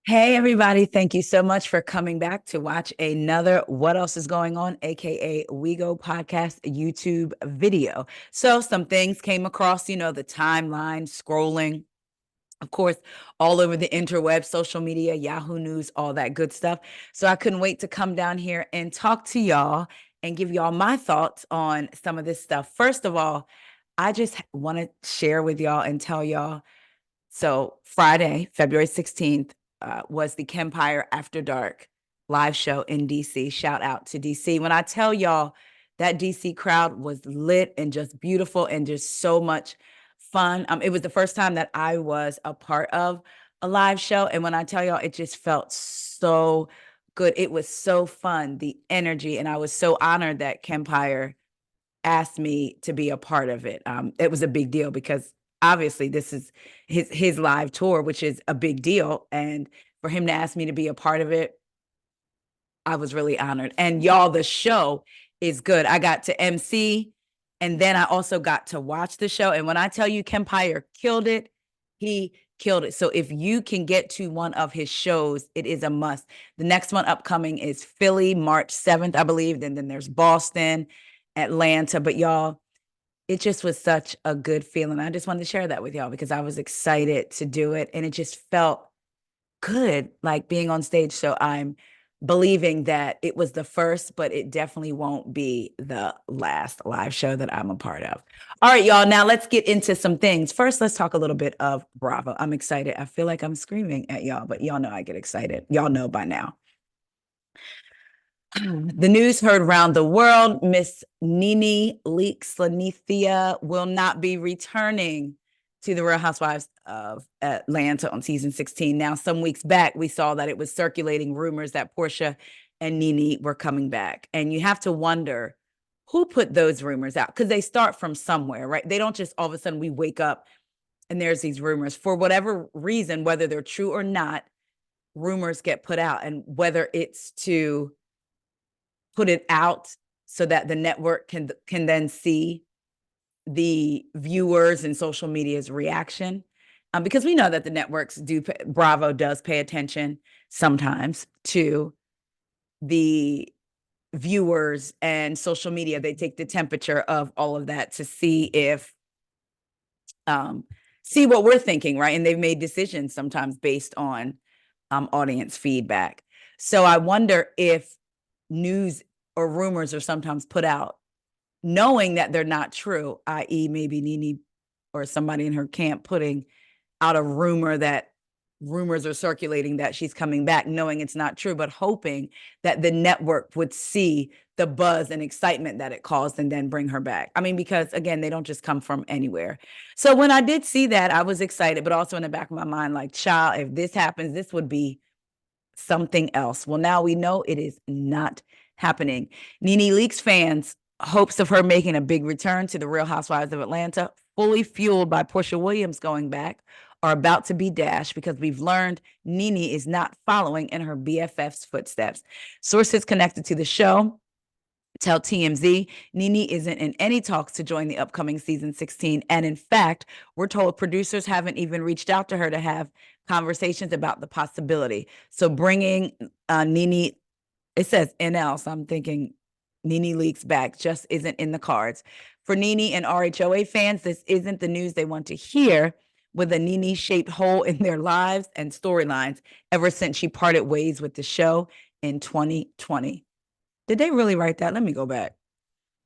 Hey, everybody. Thank you so much for coming back to watch another What Else Is Going On, AKA We Go podcast YouTube video. So, some things came across, the timeline, scrolling, of course, all over the interweb, social media, Yahoo News, all that good stuff. So, I couldn't wait to come down here and talk to y'all and give y'all my thoughts on some of this stuff. First of all, I just want to share with y'all and tell y'all so Friday, February 16th, was the Kempire After Dark live show in DC. Shout out to DC. When I tell y'all that DC crowd was lit and just beautiful and just so much fun. It was the first time that I was a part of a live show. And when I tell y'all, it just felt so good. It was so fun, the energy. And I was so honored that Kempire asked me to be a part of it. It was a big deal because obviously this is his live tour, which is a big deal. And for him to ask me to be a part of it, I was really honored. And y'all, the show is good. I got to MC and then I also got to watch the show. And when I tell you Kempire killed it, he killed it. So if you can get to one of his shows, it is a must. The next one upcoming is Philly, March 7th, I believe. And then there's Boston, Atlanta. But y'all, it just was such a good feeling. I just wanted to share that with y'all because I was excited to do it. And it just felt good, like being on stage. So I'm believing that it was the first, but it definitely won't be the last live show that I'm a part of. All right, y'all. Now let's get into some things. First, let's talk a little bit of Bravo. I'm excited. I feel like I'm screaming at y'all, but y'all know I get excited. Y'all know by now. The news heard around the world. Miss NeNe Leakes Lanithia will not be returning to the Real Housewives of Atlanta on season 16. Now, some weeks back, we saw that it was circulating rumors that Porsha and NeNe were coming back. And you have to wonder who put those rumors out because they start from somewhere, right? They don't just all of a sudden we wake up and there's these rumors for whatever reason, whether they're true or not, rumors get put out. And whether it's to put it out so that the network can then see the viewers and social media's reaction, because we know that the networks Bravo does pay attention sometimes to the viewers and social media. They take the temperature of all of that to see if see what we're thinking, right? And they've made decisions sometimes based on audience feedback. So I wonder if news or rumors are sometimes put out knowing that they're not true, i.e., maybe NeNe or somebody in her camp putting out a rumor that rumors are circulating that she's coming back, knowing it's not true, but hoping that the network would see the buzz and excitement that it caused and then bring her back. I mean, because again, they don't just come from anywhere. So when I did see that, I was excited, but also in the back of my mind, like, child, if this happens, this would be something else. Well, now we know it is not happening. NeNe Leakes fans' hopes of her making a big return to the Real Housewives of Atlanta, fully fueled by Porsha Williams going back, are about to be dashed because we've learned NeNe is not following in her BFF's footsteps. Sources connected to the show tell TMZ NeNe isn't in any talks to join the upcoming season 16. And in fact, we're told producers haven't even reached out to her to have conversations about the possibility. So bringing NeNe, it says NL, so I'm thinking NeNe Leakes back just isn't in the cards. For NeNe and RHOA fans, this isn't the news they want to hear, with a NeNe-shaped hole in their lives and storylines ever since she parted ways with the show in 2020. Did they really write that? Let me go back.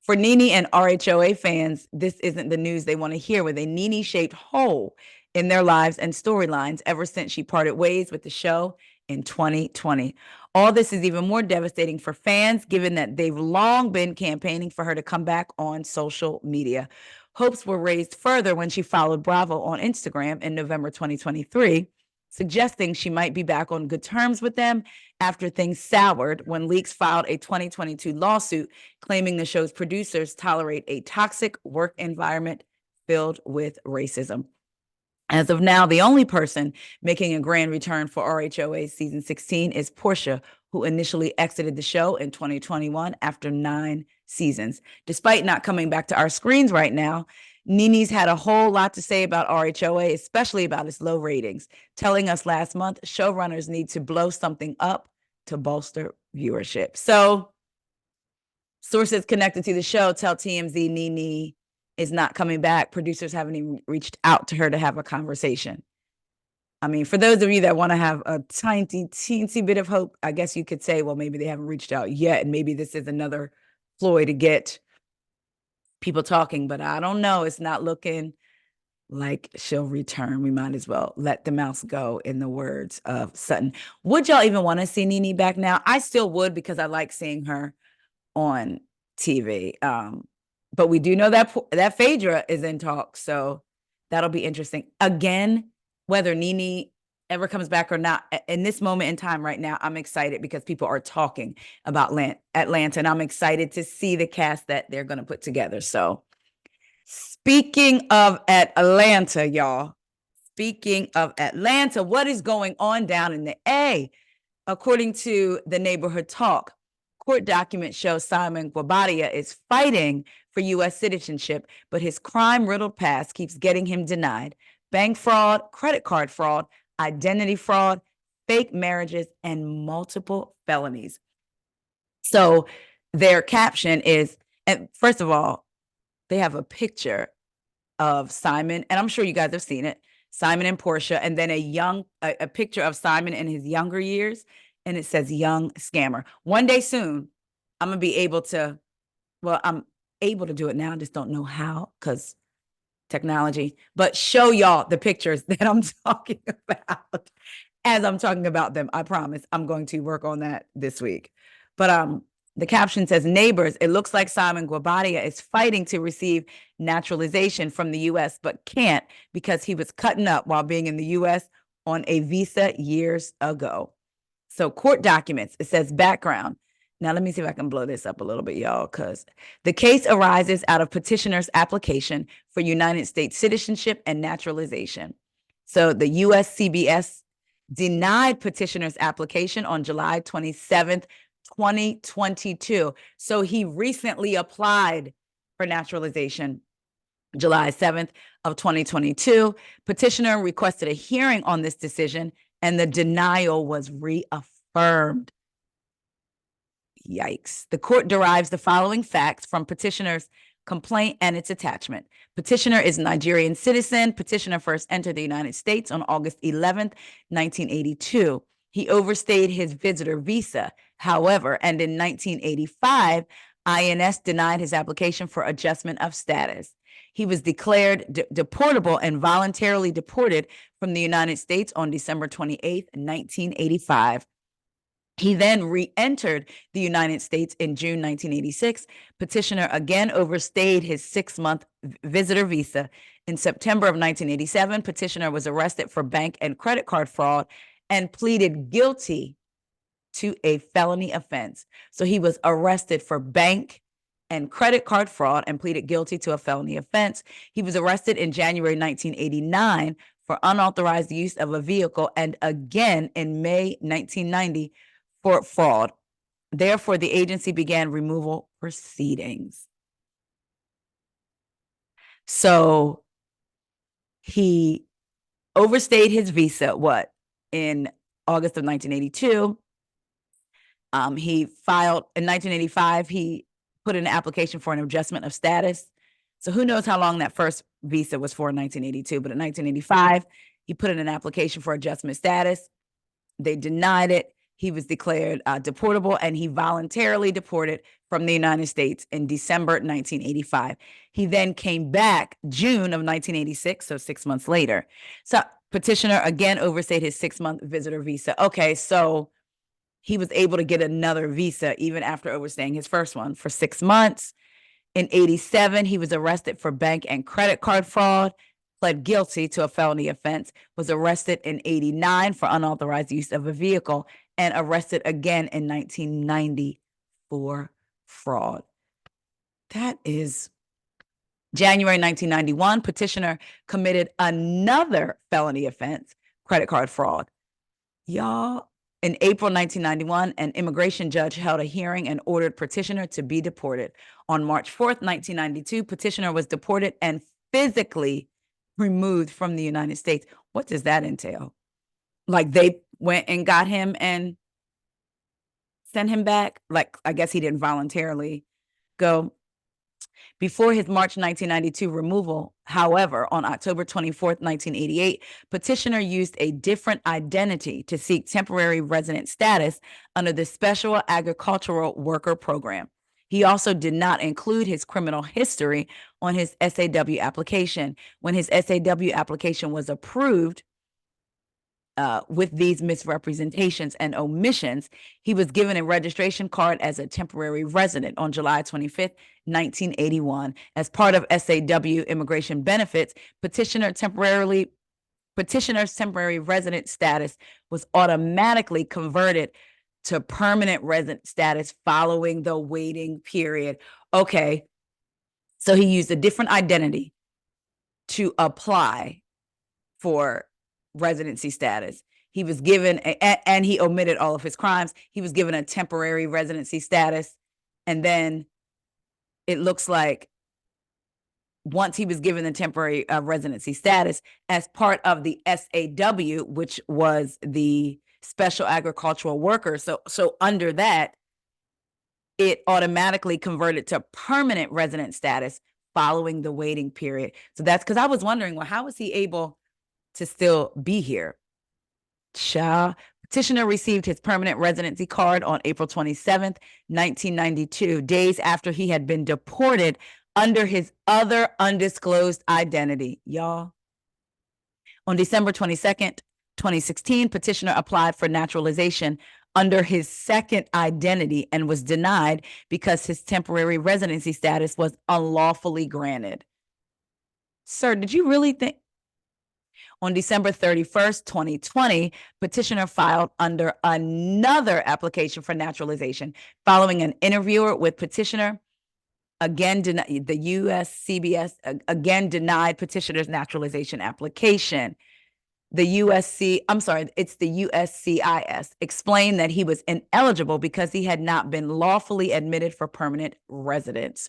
For NeNe and RHOA fans, this isn't the news they want to hear, with a NeNe-shaped hole in their lives and storylines ever since she parted ways with the show in 2020. All this is even more devastating for fans, given that they've long been campaigning for her to come back on social media. Hopes were raised further when she followed Bravo on Instagram in November 2023, suggesting she might be back on good terms with them after things soured when Leakes filed a 2022 lawsuit claiming the show's producers tolerate a toxic work environment filled with racism. As of now, the only person making a grand return for RHOA's season 16 is Porsha, who initially exited the show in 2021 after 9 seasons. Despite not coming back to our screens right now, NeNe's had a whole lot to say about RHOA, especially about its low ratings, telling us last month showrunners need to blow something up to bolster viewership. So sources connected to the show tell TMZ NeNe is not coming back. Producers haven't even reached out to her to have a conversation. I mean, for those of you that want to have a tiny, teensy bit of hope, I guess you could say, well, maybe they haven't reached out yet, and maybe this is another ploy to get people talking, but I don't know. It's not looking like she'll return. We might as well let the mouse go, in the words of Sutton. Would y'all even want to see NeNe back now? I still would, because I like seeing her on TV. But we do know that Phaedra is in talks, so that'll be interesting. Again, whether NeNe ever comes back or not, in this moment in time right now, I'm excited because people are talking about Atlanta, and I'm excited to see the cast that they're going to put together. So speaking of Atlanta, y'all, what is going on down in the A? According to the Neighborhood Talk, court documents show Simon Guobadia is fighting for U.S. citizenship, but his crime-riddled past keeps getting him denied. Bank fraud, credit card fraud, identity fraud, fake marriages, and multiple felonies. So their caption is, and first of all, they have a picture of Simon, and I'm sure you guys have seen it, Simon and Porsha, and then a picture of Simon in his younger years, and it says young scammer. One day soon, I'm going to be able to, well, I'm able to do it now, I just don't know how, because technology, but show y'all the pictures that I'm talking about as I'm talking about them. I promise I'm going to work on that this week. But the caption says, neighbors, it looks like Simon Guobadia is fighting to receive naturalization from the U.S., but can't because he was cutting up while being in the U.S. on a visa years ago. So court documents, it says background. Now, let me see if I can blow this up a little bit, y'all, because the case arises out of petitioner's application for United States citizenship and naturalization. So the U.S. CBS denied petitioner's application on July 27th, 2022. So he recently applied for naturalization July 7th of 2022. Petitioner requested a hearing on this decision, and the denial was reaffirmed. Yikes. The court derives the following facts from petitioner's complaint and its attachment. Petitioner is a Nigerian citizen. Petitioner first entered the United States on August 11th, 1982. He overstayed his visitor visa, however, and in 1985, INS denied his application for adjustment of status. He was declared deportable and voluntarily deported from the United States on December 28th, 1985. He then re-entered the United States in June 1986. Petitioner again overstayed his 6-month visitor visa. In September of 1987, petitioner was arrested for bank and credit card fraud and pleaded guilty to a felony offense. So he was arrested for bank and credit card fraud and pleaded guilty to a felony offense. He was arrested in January 1989 for unauthorized use of a vehicle, and again in May 1990 for fraud. Therefore, the agency began removal proceedings. So he overstayed his visa, in August of 1982. He filed in 1985, he put in an application for an adjustment of status. So who knows how long that first visa was for in 1982, but in 1985, he put in an application for adjustment status. They denied it. He was declared deportable, and he voluntarily deported from the United States in December 1985. He then came back June of 1986, so 6 months later. So petitioner again overstayed his 6-month visitor visa. Okay, so he was able to get another visa even after overstaying his first one for 6 months. In 87, he was arrested for bank and credit card fraud, pled guilty to a felony offense, was arrested in 89 for unauthorized use of a vehicle, and arrested again in 1990 for fraud. That is January 1991, petitioner committed another felony offense, credit card fraud. Y'all, in April 1991, an immigration judge held a hearing and ordered petitioner to be deported. On March 4th, 1992, petitioner was deported and physically removed from the United States. What does that entail? Like they went and got him and sent him back? Like, I guess he didn't voluntarily go. Before his March 1992 removal, however, on October 24th, 1988, petitioner used a different identity to seek temporary resident status under the Special Agricultural Worker Program. He also did not include his criminal history on his SAW application. When his SAW application was approved, with these misrepresentations and omissions, he was given a registration card as a temporary resident on July 25th, 1981. As part of SAW immigration benefits, petitioner's temporary resident status was automatically converted to permanent resident status following the waiting period. Okay, so he used a different identity to apply for residency status. He was given, and he omitted all of his crimes. He was given a temporary residency status. And then it looks like once he was given the temporary residency status as part of the SAW, which was the Special Agricultural Worker. So under that, it automatically converted to permanent resident status following the waiting period. So that's because I was wondering, well, how was he able to still be here? Petitioner received his permanent residency card on April 27th, 1992, days after he had been deported under his other undisclosed identity, y'all. On December 22nd, 2016, petitioner applied for naturalization under his second identity and was denied because his temporary residency status was unlawfully granted. Sir, did you really think? On December 31st, 2020, petitioner filed under another application for naturalization following an interview with petitioner. Again, the USCBS again denied petitioner's naturalization application. The USCIS explained that he was ineligible because he had not been lawfully admitted for permanent residence.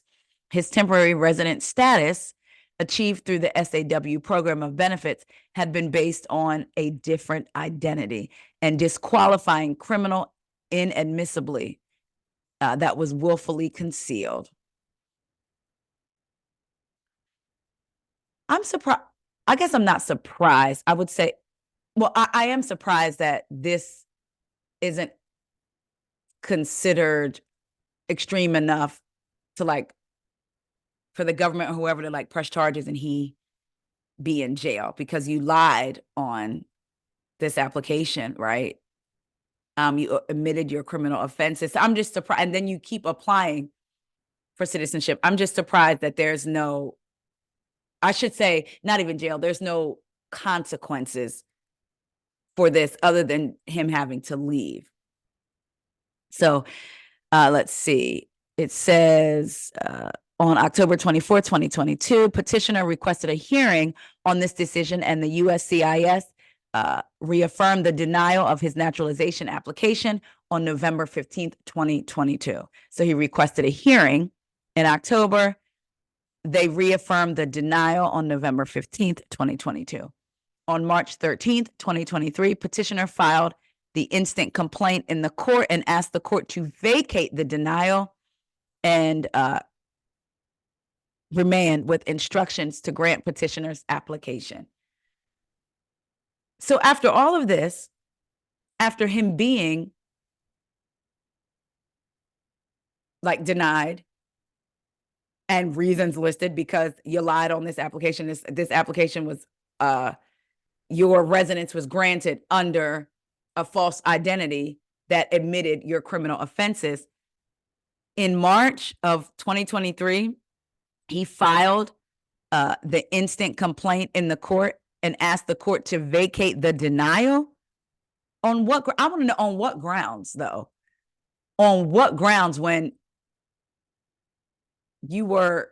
His temporary resident status, achieved through the SAW program of benefits, had been based on a different identity and disqualifying criminal inadmissibly that was willfully concealed. I'm surprised. I guess I'm not surprised. I would say, well, I am surprised that this isn't considered extreme enough to like for the government or whoever to like press charges and he be in jail because you lied on this application, right? You admitted your criminal offenses. I'm just surprised. And then you keep applying for citizenship. I'm just surprised that there's no, I should say, not even jail. There's no consequences for this other than him having to leave. So let's see. It says on October 24, 2022, petitioner requested a hearing on this decision, and the USCIS reaffirmed the denial of his naturalization application on November 15th, 2022. So he requested a hearing in October. They reaffirmed the denial on November 15th, 2022. On March 13th, 2023, petitioner filed the instant complaint in the court and asked the court to vacate the denial and remand with instructions to grant petitioner's application. So after all of this, after him being like denied and reasons listed because you lied on this application, this application was, your residence was granted under a false identity that admitted your criminal offenses. In March of 2023, he filed the instant complaint in the court and asked the court to vacate the denial. On what, I want to know on what grounds though? On what grounds when your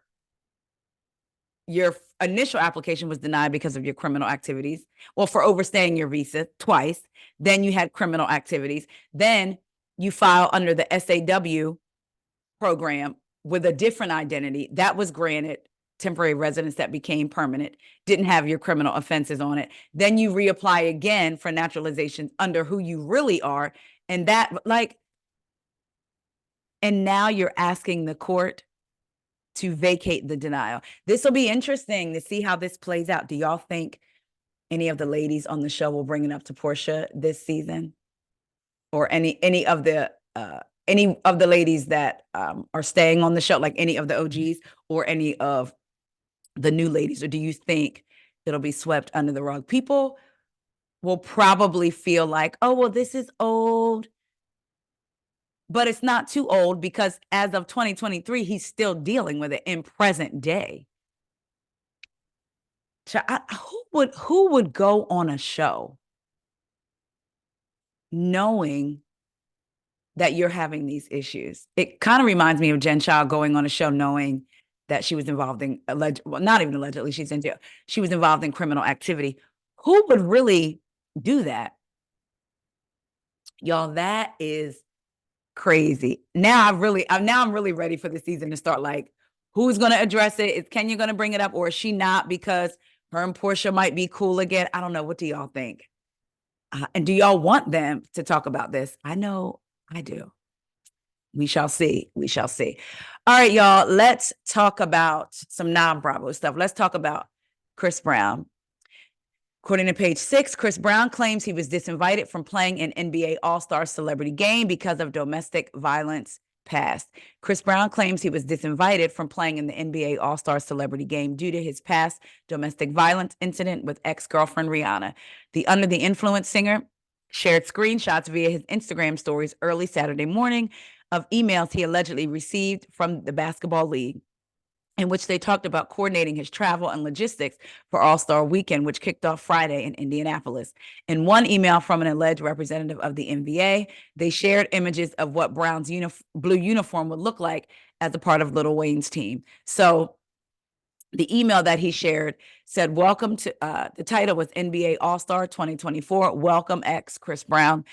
initial application was denied because of your criminal activities, well, for overstaying your visa twice, then you had criminal activities, then you file under the SAW program with a different identity that was granted temporary residence that became permanent, didn't have your criminal offenses on it. Then you reapply again for naturalization under who you really are. And that, like, and now you're asking the court to vacate the denial. This will be interesting to see how this plays out. Do y'all think any of the ladies on the show will bring it up to Porsha this season? Or any of the ladies that are staying on the show, like any of the OGs or any of the new ladies? Or do you think it'll be swept under the rug? People will probably feel like, oh, well, this is old. But it's not too old, because as of 2023, he's still dealing with it in present day. Who would go on a show knowing that you're having these issues? It kind of reminds me of Jen Child going on a show knowing that she was involved in not even allegedly, she's in jail. She was involved in criminal activity. Who would really do that? Y'all, that is crazy. Now I'm really ready for the season to start. Like, who's going to address it? Is Kenya going to bring it up, or is she not, because her and Porsha might be cool again? I don't know. What do y'all think? And do y'all want them to talk about this? I know I do. We shall see. We shall see. All right, y'all. Let's talk about some non-Bravo stuff. Let's talk about Chris Brown. According to Page 6, Chris Brown claims he was disinvited from playing an NBA All-Star Celebrity Game because of domestic violence past. Chris Brown claims he was disinvited from playing in the NBA All-Star Celebrity Game due to his past domestic violence incident with ex-girlfriend Rihanna. The Under the Influence singer shared screenshots via his Instagram stories early Saturday morning of emails he allegedly received from the basketball league, in which they talked about coordinating his travel and logistics for All-Star Weekend, which kicked off Friday in Indianapolis. In one email from an alleged representative of the NBA, they shared images of what Brown's blue uniform would look like as a part of Lil Wayne's team. So the email that he shared said, welcome to, the title was NBA All-Star 2024, welcome X Chris Brown.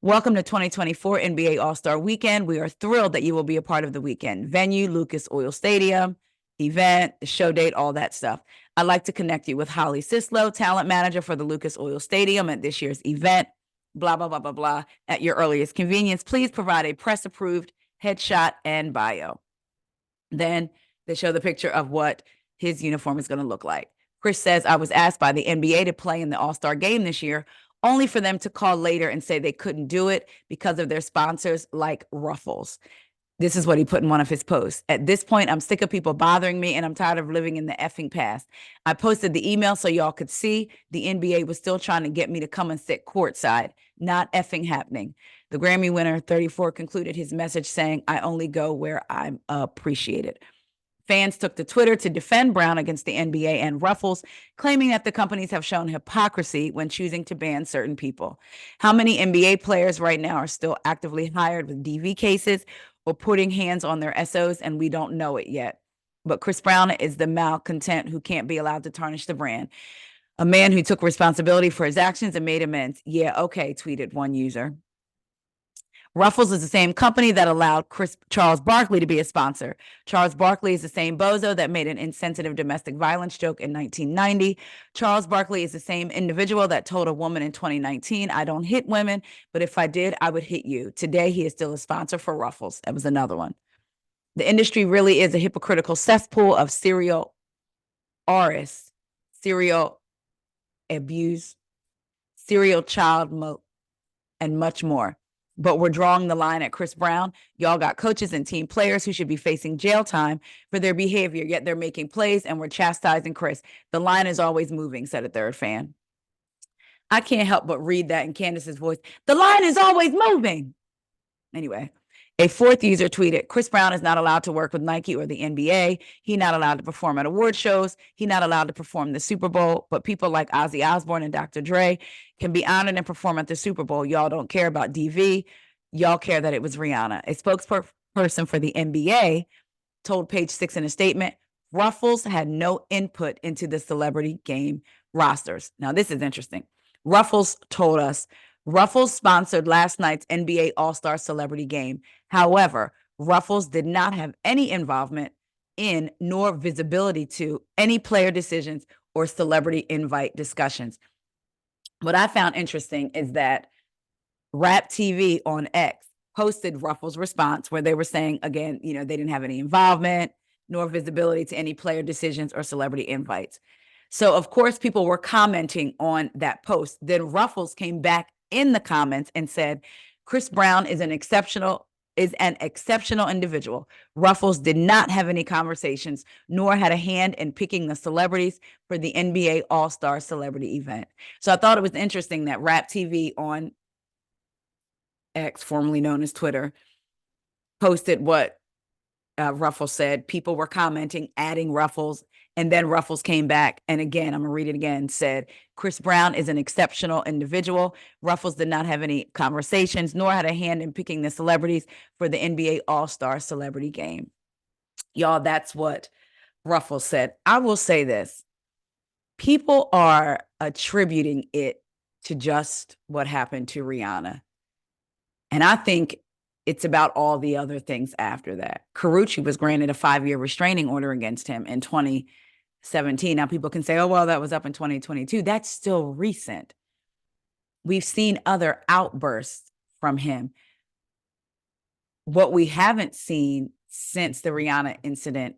Welcome to 2024 NBA All-Star Weekend. We are thrilled that you will be a part of the weekend. Venue, Lucas Oil Stadium. Event, show date, all that stuff. I'd like to connect you with Holly Sislow, talent manager for the Lucas Oil Stadium at this year's event. Blah, blah, blah, blah, blah. At your earliest convenience, please provide a press-approved headshot and bio. Then they show the picture of what his uniform is going to look like. Chris says, I was asked by the NBA to play in the All-Star game this year, only for them to call later and say they couldn't do it because of their sponsors like Ruffles. This is what he put in one of his posts. At this point, I'm sick of people bothering me, and I'm tired of living in the effing past. I posted the email so y'all could see the NBA was still trying to get me to come and sit courtside. Not effing happening. The Grammy winner, 34, concluded his message saying, I only go where I'm appreciated. Fans took to Twitter to defend Brown against the NBA and Ruffles, claiming that the companies have shown hypocrisy when choosing to ban certain people. How many NBA players right now are still actively hired with DV cases or putting hands on their SOs, and we don't know it yet? But Chris Brown is the malcontent who can't be allowed to tarnish the brand. A man who took responsibility for his actions and made amends. Yeah, okay, tweeted one user. Ruffles is the same company that allowed Charles Barkley to be a sponsor. Charles Barkley is the same bozo that made an insensitive domestic violence joke in 1990. Charles Barkley is the same individual that told a woman in 2019, I don't hit women, but if I did, I would hit you. Today, he is still a sponsor for Ruffles. That was another one. The industry really is a hypocritical cesspool of serial artists, serial abuse, serial child and much more. But we're drawing the line at Chris Brown. Y'all got coaches and team players who should be facing jail time for their behavior, yet they're making plays, and we're chastising Chris. The line is always moving, said a third fan. I can't help but read that in Candace's voice. The line is always moving. Anyway, a fourth user tweeted, Chris Brown is not allowed to work with Nike or the NBA. He's not allowed to perform at award shows. He's not allowed to perform the Super Bowl. But people like Ozzy Osbourne and Dr. Dre can be honored and perform at the Super Bowl. Y'all don't care about DV. Y'all care that it was Rihanna. A spokesperson for the NBA told Page 6 in a statement, Ruffles had no input into the celebrity game rosters. Now, this is interesting. Ruffles told us, Ruffles sponsored last night's NBA All-Star Celebrity Game. However, Ruffles did not have any involvement in nor visibility to any player decisions or celebrity invite discussions. What I found interesting is that Rap TV on X posted Ruffles' response where they were saying, again, they didn't have any involvement nor visibility to any player decisions or celebrity invites. So, of course, people were commenting on that post. Then Ruffles came back in the comments and said, Chris Brown is an exceptional individual. Ruffles did not have any conversations, nor had a hand in picking the celebrities for the NBA All-Star Celebrity event. So I thought it was interesting that Rap TV on X, formerly known as Twitter, posted what Ruffles said. People were commenting, adding Ruffles, and then Ruffles came back. And again, I'm going to read it again, said, Chris Brown is an exceptional individual. Ruffles did not have any conversations, nor had a hand in picking the celebrities for the NBA All-Star Celebrity Game. Y'all, that's what Ruffles said. I will say this. People are attributing it to just what happened to Rihanna. And I think it's about all the other things after that. Karrueche was granted a 5-year restraining order against him in 2017. Now, people can say, oh, well, that was up in 2022. That's still recent. We've seen other outbursts from him. What we haven't seen since the Rihanna incident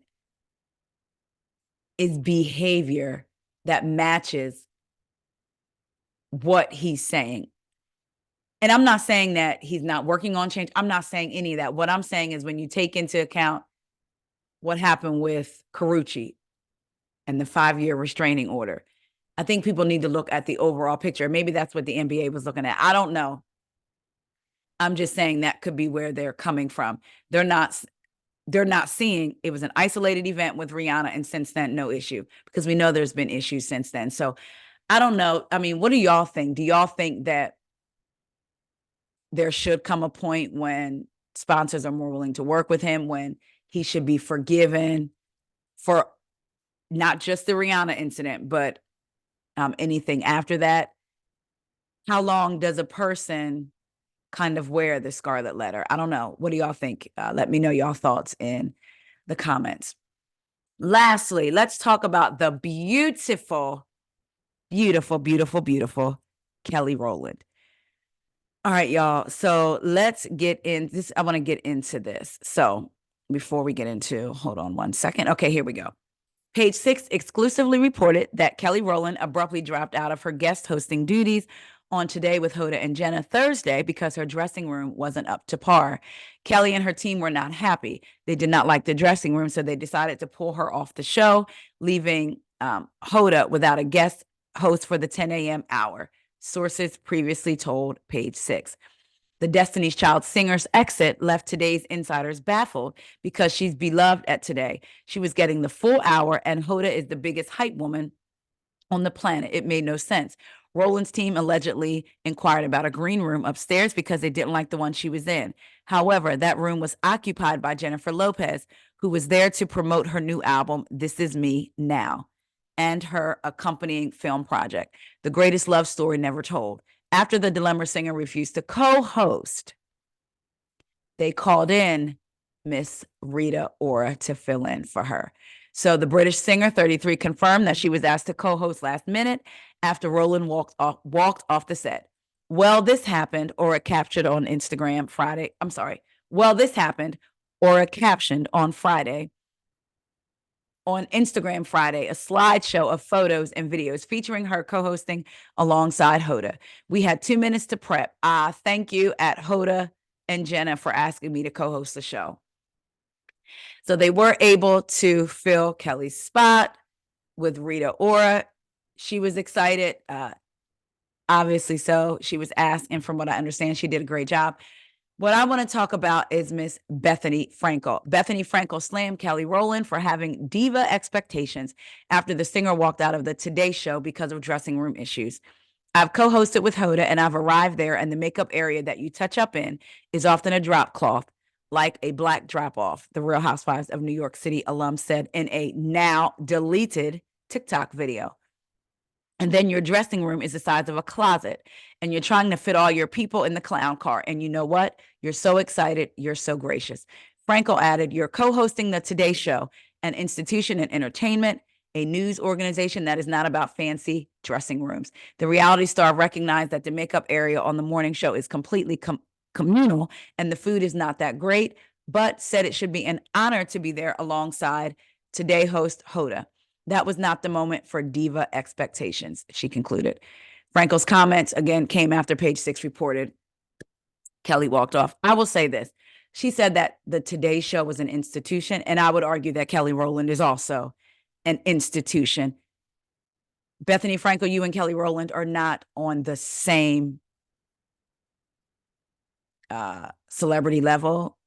is behavior that matches what he's saying. And I'm not saying that he's not working on change. I'm not saying any of that. What I'm saying is when you take into account what happened with Karrueche and the 5-year restraining order, I think people need to look at the overall picture. Maybe that's what the NBA was looking at. I don't know. I'm just saying that could be where they're coming from. They're not seeing it was an isolated event with Rihanna, and since then, no issue, because we know there's been issues since then. So I don't know. I mean, what do y'all think? Do y'all think that there should come a point when sponsors are more willing to work with him, when he should be forgiven for not just the Rihanna incident, but anything after that? How long does a person kind of wear the scarlet letter? I don't know. What do y'all think? Let me know y'all thoughts in the comments. Lastly, let's talk about the beautiful, beautiful, beautiful, beautiful Kelly Rowland. All right, y'all. So let's get in this. I want to get into this. So before we get into, hold on one second. Okay, here we go. Page 6 exclusively reported that Kelly Rowland abruptly dropped out of her guest hosting duties on Today with Hoda and Jenna Thursday because her dressing room wasn't up to par. Kelly and her team were not happy. They did not like the dressing room, so they decided to pull her off the show, leaving Hoda without a guest host for the 10 a.m. hour. Sources previously told Page 6. The Destiny's Child singer's exit left Today's insiders baffled because she's beloved at Today. She was getting the full hour, and Hoda is the biggest hype woman on the planet. It made no sense. Rowland's team allegedly inquired about a green room upstairs because they didn't like the one she was in. However, that room was occupied by Jennifer Lopez, who was there to promote her new album, This Is Me Now, and her accompanying film project, The Greatest Love Story Never Told. After the Dilemma singer refused to co-host, they called in Miss Rita Ora to fill in for her. So the British singer, 33, confirmed that she was asked to co-host last minute after Rowland walked off the set. Well, this happened, Ora captured on Instagram Friday. I'm sorry. Well, this happened, Ora captioned on Friday. On Instagram Friday, a slideshow of photos and videos featuring her co-hosting alongside Hoda. We had 2 minutes to prep. Thank you at Hoda and Jenna for asking me to co-host the show. So they were able to fill Kelly's spot with Rita Ora. She was excited. Obviously so. She was asked, and from what I understand, she did a great job. What I want to talk about is Miss Bethenny Frankel. Bethenny Frankel slammed Kelly Rowland for having diva expectations after the singer walked out of the Today Show because of dressing room issues. I've co-hosted with Hoda, and I've arrived there, and the makeup area that you touch up in is often a drop cloth, like a black drop-off, the Real Housewives of New York City alum said in a now deleted TikTok video. And then your dressing room is the size of a closet, and you're trying to fit all your people in the clown car. And you know what? You're so excited. You're so gracious. Frankel added, you're co-hosting the Today Show, an institution in entertainment, a news organization that is not about fancy dressing rooms. The reality star recognized that the makeup area on the morning show is completely communal and the food is not that great, but said it should be an honor to be there alongside Today host Hoda. That was not the moment for diva expectations, she concluded. Frankel's comments again came after Page Six reported Kelly walked off. I will say this. She said that the Today Show was an institution, and I would argue that Kelly Rowland is also an institution. Bethenny Frankel, you and Kelly Rowland are not on the same celebrity level,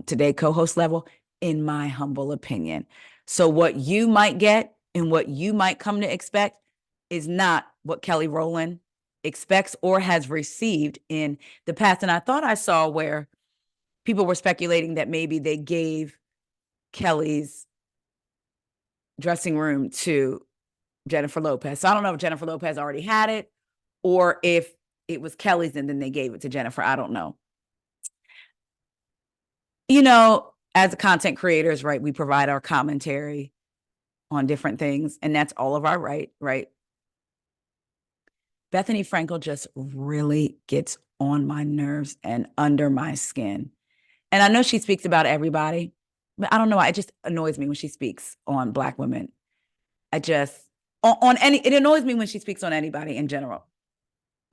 Today co-host level, in my humble opinion. So what you might get and what you might come to expect is not what Kelly Rowland expects or has received in the past. And I thought I saw where people were speculating that maybe they gave Kelly's dressing room to Jennifer Lopez. So I don't know if Jennifer Lopez already had it or if it was Kelly's and then they gave it to Jennifer. I don't know. You know, as content creators, right, we provide our commentary on different things, and that's all of our right? Bethenny Frankel just really gets on my nerves and under my skin. And I know she speaks about everybody, but I don't know why. It just annoys me when she speaks on Black women. It annoys me when she speaks on anybody in general.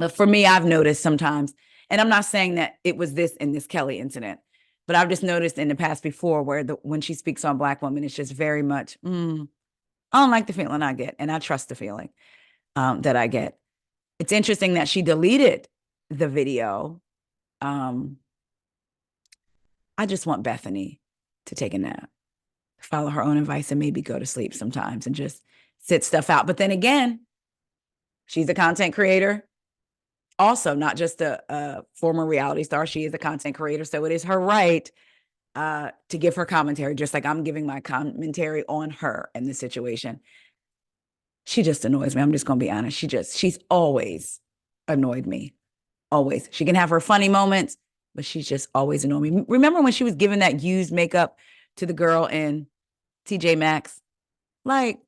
But for me, I've noticed sometimes, and I'm not saying that it was this in this Kelly incident, but I've just noticed in the past before where when she speaks on Black women, it's just very much, I don't like the feeling I get, and I trust the feeling that I get. It's interesting that she deleted the video. I just want Bethenny to take a nap, follow her own advice, and maybe go to sleep sometimes and just sit stuff out. But then again, she's a content creator. Also, not just a former reality star. She is a content creator. So it is her right to give her commentary, just like I'm giving my commentary on her in this situation. She just annoys me. I'm just going to be honest. She's always annoyed me. Always. She can have her funny moments, but she's just always annoyed me. Remember when she was giving that used makeup to the girl in TJ Maxx? Like,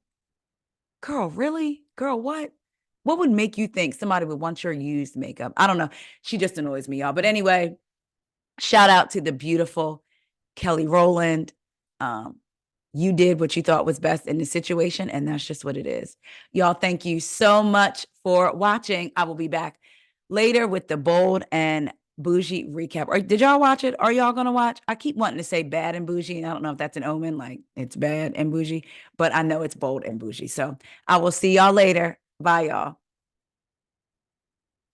girl, really? Girl, what? What would make you think somebody would want your used makeup? I don't know. She just annoys me, y'all. But anyway, shout out to the beautiful Kelly Rowland. You did what you thought was best in the situation, and that's just what it is. Y'all, thank you so much for watching. I will be back later with the Bold and Bougie recap. Did y'all watch it? Are y'all going to watch? I keep wanting to say Bad and Bougie, and I don't know if that's an omen, like it's bad and bougie, but I know it's Bold and Bougie. So I will see y'all later. Bye, y'all.